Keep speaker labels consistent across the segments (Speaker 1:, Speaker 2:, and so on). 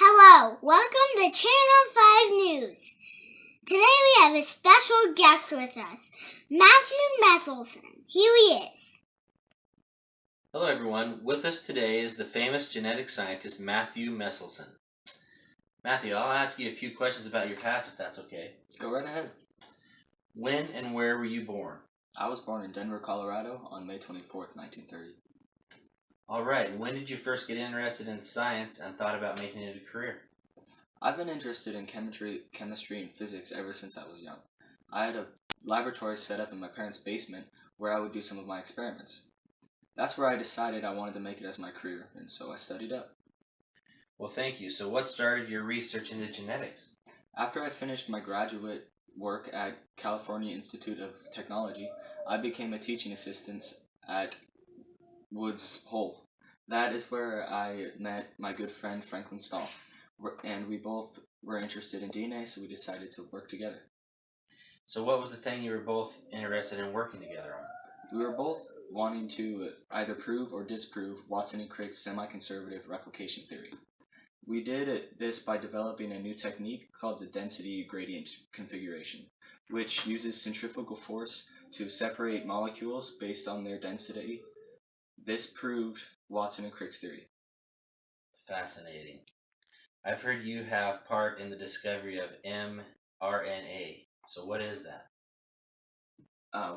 Speaker 1: Hello, welcome to Channel 5 News. Today we have a special guest with us, Matthew Meselson. Here he is.
Speaker 2: Hello everyone, with us today is the famous genetic scientist Matthew Meselson. Matthew, I'll ask you a few questions about your past if that's okay.
Speaker 3: Go right ahead.
Speaker 2: When and where were you born?
Speaker 3: I was born in Denver, Colorado on May 24th, 1930.
Speaker 2: Alright, when did you first get interested in science and thought about making it a career?
Speaker 3: I've been interested in chemistry and physics ever since I was young. I had a laboratory set up in my parents' basement where I would do some of my experiments. That's where I decided I wanted to make it as my career, and so I studied up.
Speaker 2: Well, thank you. So what started your research into genetics?
Speaker 3: After I finished my graduate work at California Institute of Technology, I became a teaching assistant at Woods Hole. That is where I met my good friend Franklin Stahl, and we both were interested in DNA, so we decided to work together.
Speaker 2: So what was the thing you were both interested in working together on?
Speaker 3: We were both wanting to either prove or disprove Watson and Crick's semi-conservative replication theory. We did this by developing a new technique called the density gradient configuration, which uses centrifugal force to separate molecules based on their density. This proved Watson and Crick's theory.
Speaker 2: Fascinating. I've heard you have part in the discovery of mRNA. So what is that?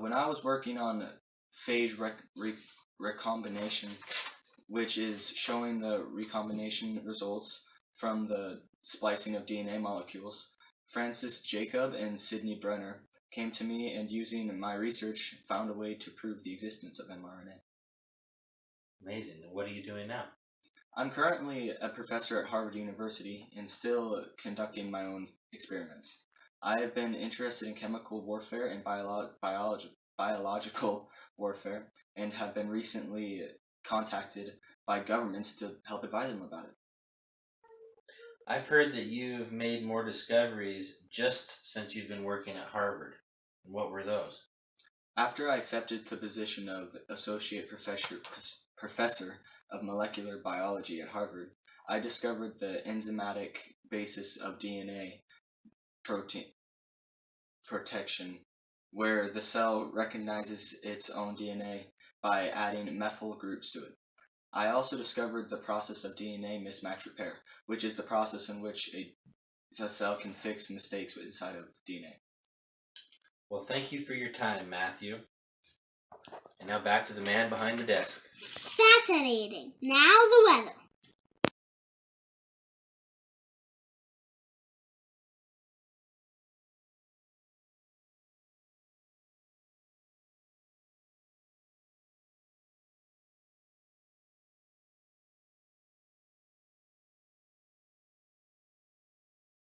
Speaker 3: When I was working on phage recombination, which is showing the recombination results from the splicing of DNA molecules, Francis Jacob and Sidney Brenner came to me and using my research found a way to prove the existence of mRNA.
Speaker 2: Amazing. What are you doing now?
Speaker 3: I'm currently a professor at Harvard University and still conducting my own experiments. I have been interested in chemical warfare and biological warfare and have been recently contacted by governments to help advise them about it.
Speaker 2: I've heard that you've made more discoveries just since you've been working at Harvard. What were those?
Speaker 3: After I accepted the position of Associate Professor of Molecular Biology at Harvard, I discovered the enzymatic basis of DNA protein protection, where the cell recognizes its own DNA by adding methyl groups to it. I also discovered the process of DNA mismatch repair, which is the process in which a cell can fix mistakes inside of DNA.
Speaker 2: Well, thank you for your time, Matthew. And now back to the man behind the desk.
Speaker 1: Fascinating. Now the weather.